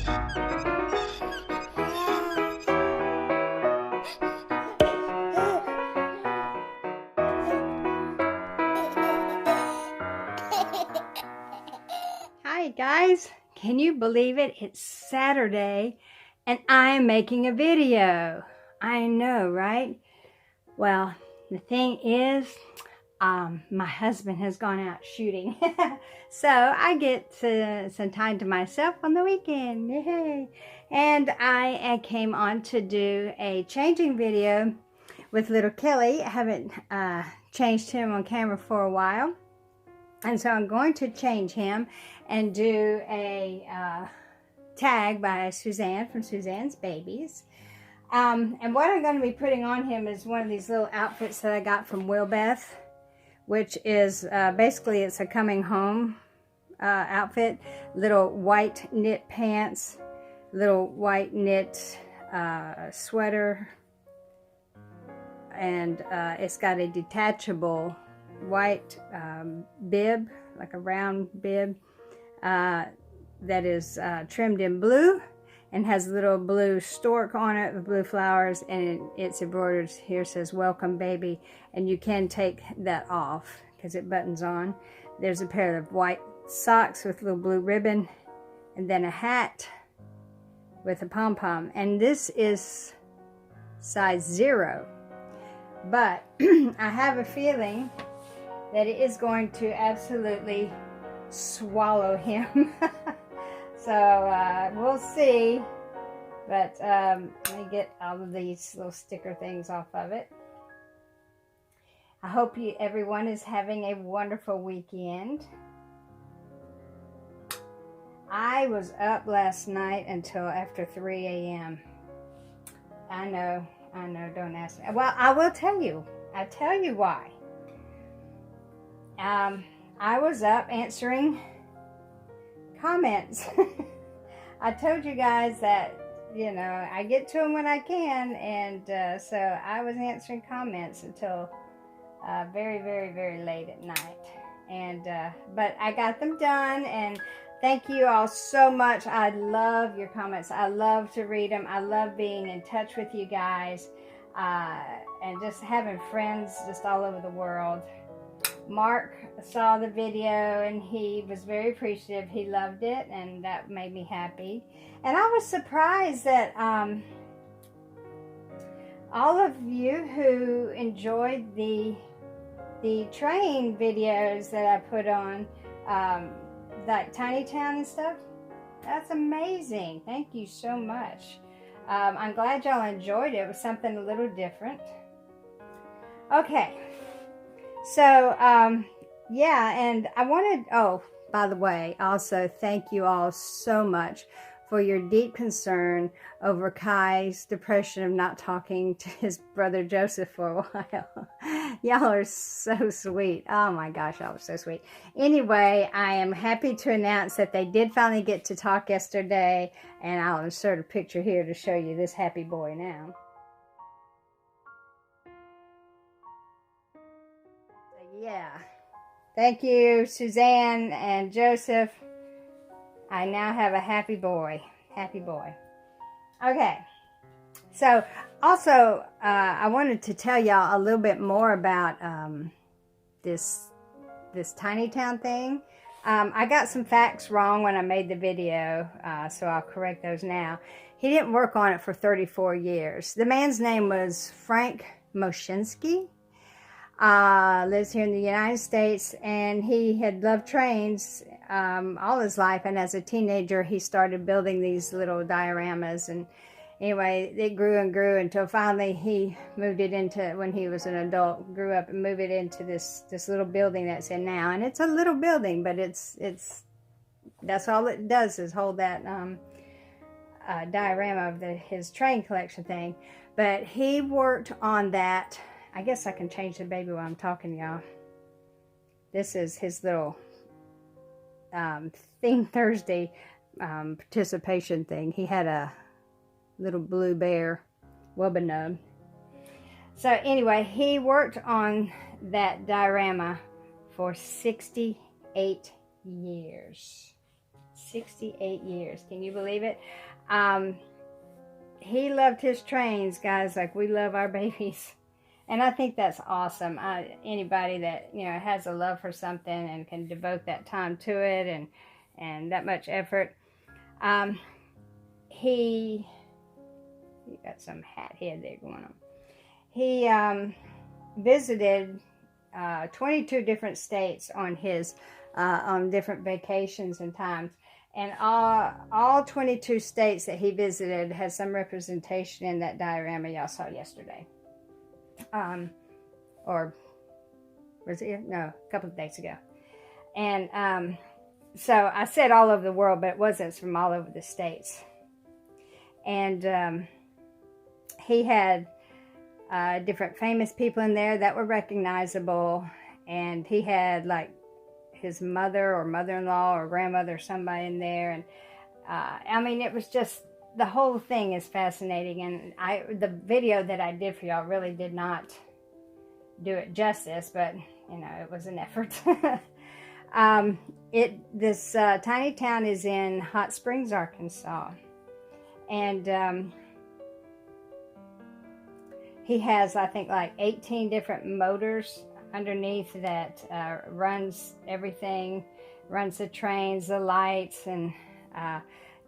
Hi guys, can you believe it? It's Saturday and I'm making a video. I know, right? Well, the thing is, my husband has gone out shooting. So I get some time to myself on the weekend. Yay! And I came on to do a changing video with little Kelly. I haven't changed him on camera for a while. And so I'm going to change him and do a tag by Suzanne from Suzanne's Babies. And what I'm going to be putting on him is one of these little outfits that I got from Wilbeth, which is basically it's a coming home outfit. Little white knit pants, little white knit sweater, and it's got a detachable white bib, like a round bib, that is trimmed in blue and has a little blue stork on it with blue flowers, and it's embroidered. Here says "Welcome Baby," and you can take that off because it buttons on. There's a pair of white socks with a little blue ribbon, and then a hat with a pom-pom, and this is size 0, but I have a feeling that it is going to absolutely swallow him. So we'll see. But let me get all of these little sticker things off of it. I hope everyone is having a wonderful weekend. I was up last night until after 3 a.m. I know, don't ask me. Well, I will tell you. I'll tell you why. I was up answering comments. I told you guys that, you know, I get to them when I can, and so I was answering comments until very, very, very late at night. And but I got them done, and thank you all so much. I love your comments. I love to read them. I love being in touch with you guys, and just having friends just all over the world. Mark saw the video and he was very appreciative. He loved it, and that made me happy. And I was surprised that all of you who enjoyed the train videos that I put on, like Tiny Town and stuff, that's amazing. Thank you so much. I'm glad y'all enjoyed it. It was something a little different. Okay. So, yeah, and I wanted, oh, by the way, also thank you all so much for your deep concern over Kai's depression of not talking to his brother Joseph for a while. Y'all are so sweet. Oh my gosh, y'all are so sweet. Anyway, I am happy to announce that they did finally get to talk yesterday, and I'll insert a picture here to show you this happy boy now. Yeah, thank you, Suzanne and Joseph. I now have a happy boy. Happy boy. Okay, so also I wanted to tell y'all a little bit more about this Tiny Town thing. I got some facts wrong when I made the video, so I'll correct those now. He didn't work on it for 34 years. The man's name was Frank Moshinsky. Lives here in the United States, and he had loved trains all his life, and as a teenager he started building these little dioramas, and anyway it grew and grew until finally he moved it into, when he was an adult, grew up and moved it into this little building that's in now. And it's a little building, but it's that's all it does is hold that diorama of his train collection thing. But he worked on that. I guess I can change the baby while I'm talking, y'all. This is his little Theme Thursday participation thing. He had a little blue bear, Wubbanub. So anyway, he worked on that diorama for 68 years. 68 years. Can you believe it? He loved his trains, guys, like we love our babies. And I think that's awesome. Anybody that, you know, has a love for something and can devote that time to it and that much effort. He got some hat head there going on. He visited 22 different states on his on different vacations and times. And all 22 states that he visited had some representation in that diorama y'all saw yesterday. Or was it? No, a couple of days ago. And so I said all over the world, but it wasn't. It's from all over the states. And he had different famous people in there that were recognizable. And he had like his mother or mother-in-law or grandmother or somebody in there. And I mean, it was just, the whole thing is fascinating. And the video that I did for y'all really did not do it justice, but you know, it was an effort. This tiny town is in Hot Springs, Arkansas. And he has, I think, like 18 different motors underneath that runs everything, runs the trains, the lights, and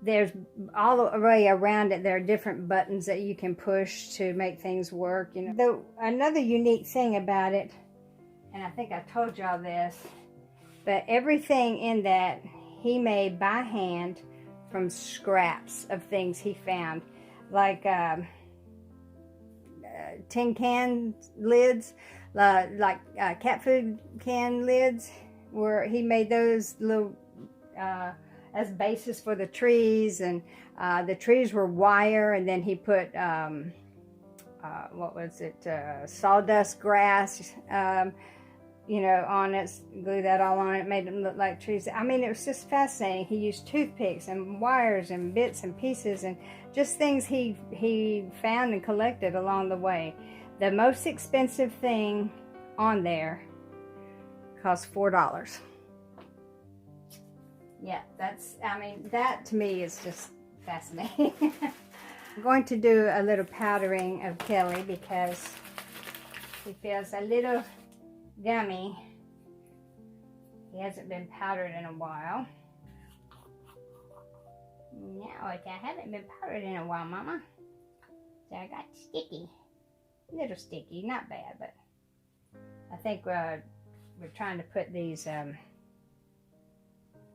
there's all the way around it, there are different buttons that you can push to make things work. You know, another unique thing about it, and I think I told y'all this, but everything in that he made by hand from scraps of things he found, like tin can lids, like cat food can lids, where he made those little as bases for the trees. And the trees were wire, and then he put what was it, sawdust grass, you know, on it, glue that all on it, made them look like trees. I mean, it was just fascinating. He used toothpicks and wires and bits and pieces and just things he found and collected along the way. The most expensive thing on there cost $4. Yeah, I mean, that to me is just fascinating. I'm going to do a little powdering of Kelly because he feels a little gummy. He hasn't been powdered in a while. No, I haven't been powdered in a while, Mama. So I got sticky. A little sticky, not bad, but I think we're trying to put these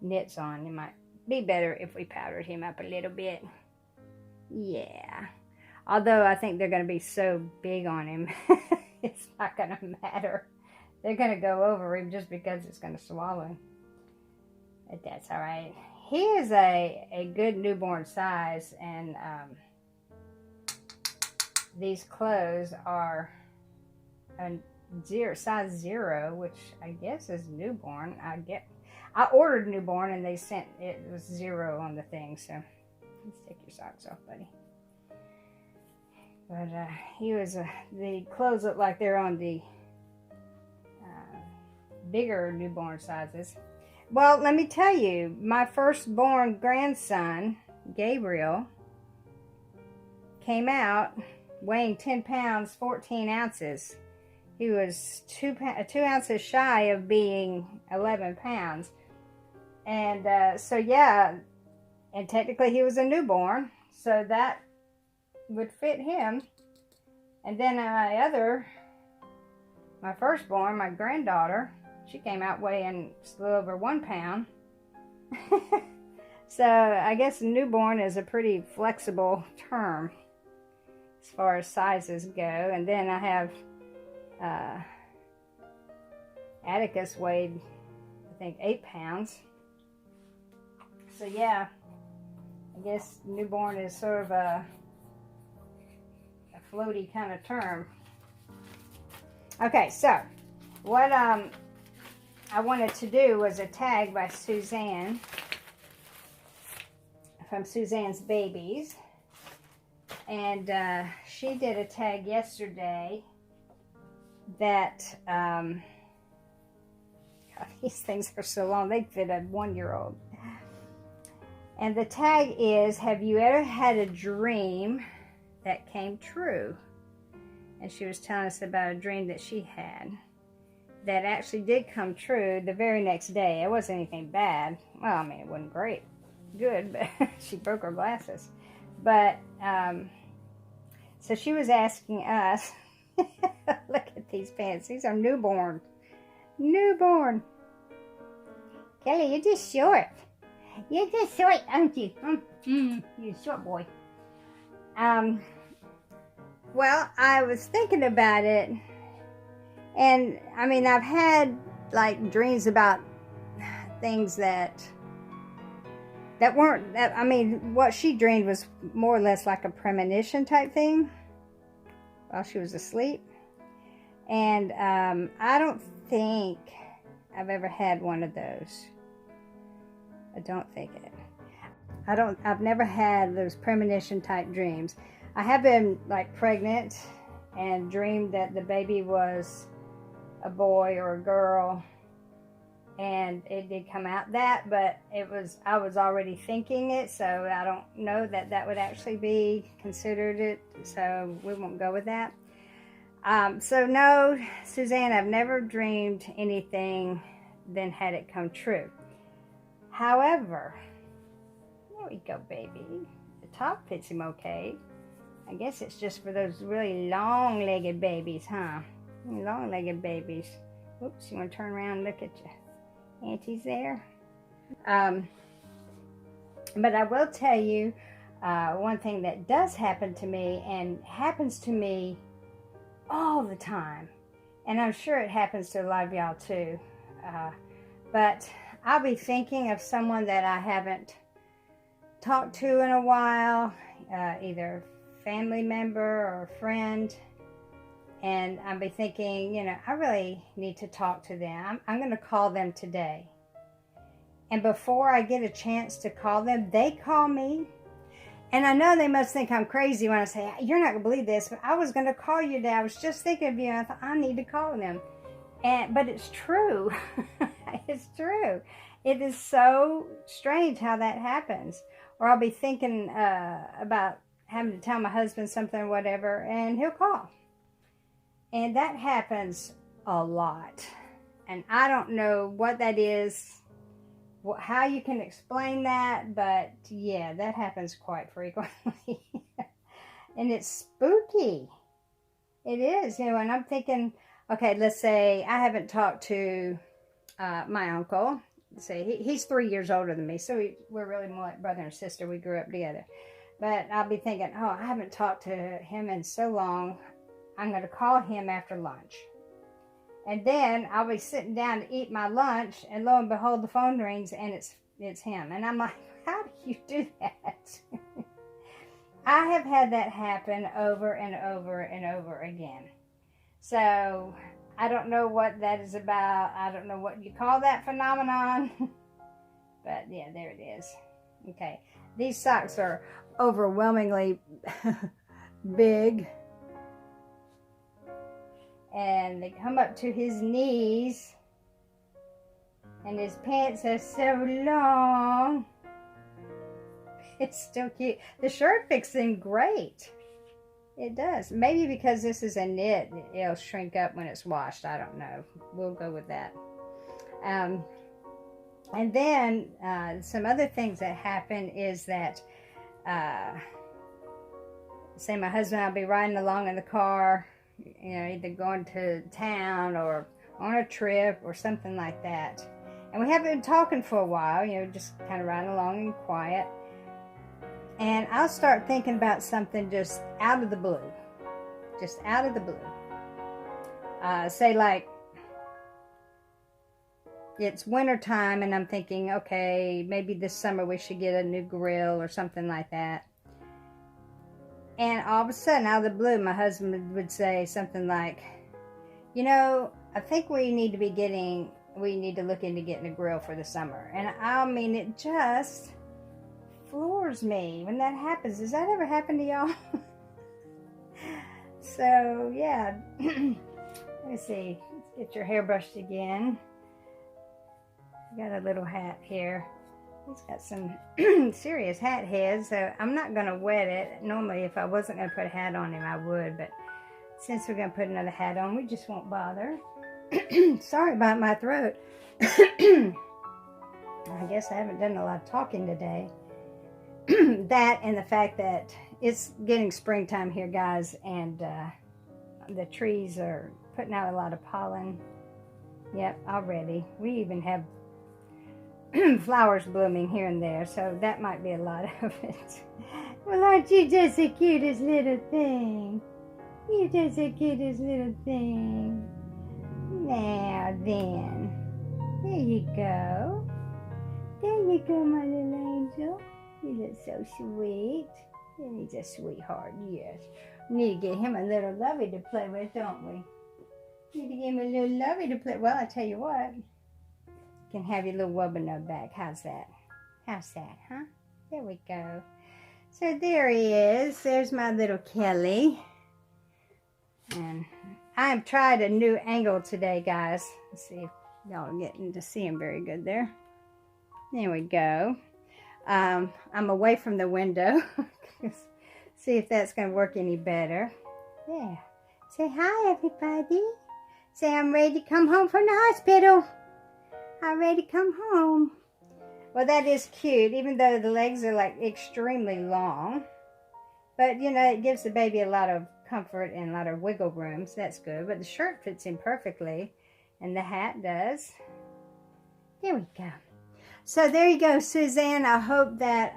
knits on. It might be better if we powdered him up a little bit. Yeah. Although I think they're going to be so big on him, it's not going to matter. They're going to go over him just because it's going to swallow him. But that's all right. He is a good newborn size, and these clothes are a size 0, which I guess is newborn. I ordered newborn, and they sent it was 0 on the thing. So let's take your socks off, buddy. But he was the clothes look like they're on the bigger newborn sizes. Well, let me tell you, my firstborn grandson, Gabriel, came out weighing 10 pounds, 14 ounces. He was 2 ounces shy of being 11 pounds. And so, yeah, and technically he was a newborn, so that would fit him. And then my firstborn, my granddaughter, she came out weighing a little over 1 pound. So I guess newborn is a pretty flexible term as far as sizes go. And then I have Atticus weighed, I think, 8 pounds. So yeah, I guess newborn is sort of a floaty kind of term. Okay, so what I wanted to do was a tag by Suzanne from Suzanne's Babies, and she did a tag yesterday that God, these things are so long, they fit a 1-year-old. And the tag is, have you ever had a dream that came true? And she was telling us about a dream that she had that actually did come true the very next day. It wasn't anything bad. Well, I mean, it wasn't great. Good, but she broke her glasses. But, so she was asking us, look at these pants. These are newborn. Newborn. Kelly, you're just short. You're just short, aren't you? You're a short boy. Well, I was thinking about it. And, I mean, I've had, like, dreams about things that weren't, I mean, what she dreamed was more or less like a premonition type thing while she was asleep. And I don't think I've ever had one of those. I don't think it. I've never had those premonition type dreams. I have been, like, pregnant and dreamed that the baby was a boy or a girl, and it did come out that, but I was already thinking it, so I don't know that would actually be considered it, so we won't go with that. So no, Suzanne, I've never dreamed anything then had it come true. However, there we go, baby. The top fits him okay. I guess it's just for those really long-legged babies, huh? Long-legged babies. Oops, you want to turn around and look at your aunties there? But I will tell you one thing that does happen to me, and happens to me all the time. And I'm sure it happens to a lot of y'all too. But I'll be thinking of someone that I haven't talked to in a while, either family member or friend, and I'll be thinking, you know, I really need to talk to them. I'm going to call them today. And before I get a chance to call them, they call me. And I know they must think I'm crazy when I say, you're not going to believe this, but I was going to call you today. I was just thinking of you, and I thought, I need to call them. But it's true. It's true. It is so strange how that happens. Or I'll be thinking about having to tell my husband something or whatever, and he'll call. And that happens a lot. And I don't know what that is, how you can explain that, but yeah, that happens quite frequently. And it's spooky. It is, you know, and I'm thinking, okay, let's say I haven't talked to my uncle. Say he's 3 years older than me, so we're really more like brother and sister. We grew up together. But I'll be thinking, oh, I haven't talked to him in so long. I'm going to call him after lunch. And then I'll be sitting down to eat my lunch, and lo and behold, the phone rings, and it's him. And I'm like, how do you do that? I have had that happen over and over and over again. So I don't know what that is about. I don't know what you call that phenomenon. But yeah, there it is. Okay. These socks are overwhelmingly big. And they come up to his knees. And his pants are so long. It's still cute. The shirt fits in great. It does. Maybe because this is a knit, it'll shrink up when it's washed. I don't know. We'll go with that. And then some other things that happen is that, say my husband and I'll be riding along in the car, you know, either going to town or on a trip or something like that. And we haven't been talking for a while, you know, just kind of riding along and quiet. And I'll start thinking about something just out of the blue. Just out of the blue. Say like, it's winter time and I'm thinking, okay, maybe this summer we should get a new grill or something like that. And all of a sudden, out of the blue, my husband would say something like, you know, I think we need to look into getting a grill for the summer. And I mean, it just floors me when that happens. Does that ever happen to y'all? So, yeah. Let me see. Let's get your hair brushed again. Got a little hat here. He's got some serious hat heads, so I'm not going to wet it. Normally, if I wasn't going to put a hat on him, I would, but since we're going to put another hat on, we just won't bother. Sorry about my throat. I guess I haven't done a lot of talking today. That and the fact that it's getting springtime here, guys, and the trees are putting out a lot of pollen. Yep, already. We even have flowers blooming here and there, so that might be a lot of it. Well, aren't you just the cutest little thing? You're just the cutest little thing. Now then, there you go. There you go, my little angel. You look so sweet. And he's a sweetheart, yes. We need to get him a little lovey to play with, don't we? Need to give him a little lovey to play. Well, I tell you what. You can have your little wubba back. How's that? How's that, huh? There we go. So there he is. There's my little Kelly. And I've tried a new angle today, guys. Let's see if y'all are getting to see him very good there. There we go. I'm away from the window. See if that's going to work any better. Yeah. Say hi, everybody. Say I'm ready to come home from the hospital. I'm ready to come home. Well, that is cute, even though the legs are like extremely long. But, you know, it gives the baby a lot of comfort and a lot of wiggle room, so that's good. But the shirt fits in perfectly, and the hat does. There we go. So there you go, Suzanne. I hope that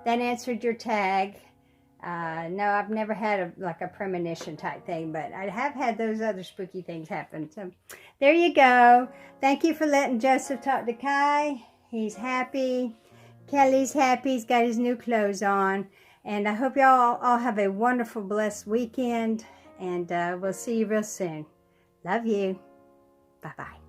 that answered your tag. No, I've never had like a premonition type thing, but I have had those other spooky things happen. So there you go. Thank you for letting Joseph talk to Kai. He's happy. Kelly's happy. He's got his new clothes on. And I hope y'all all have a wonderful, blessed weekend. And we'll see you real soon. Love you. Bye-bye.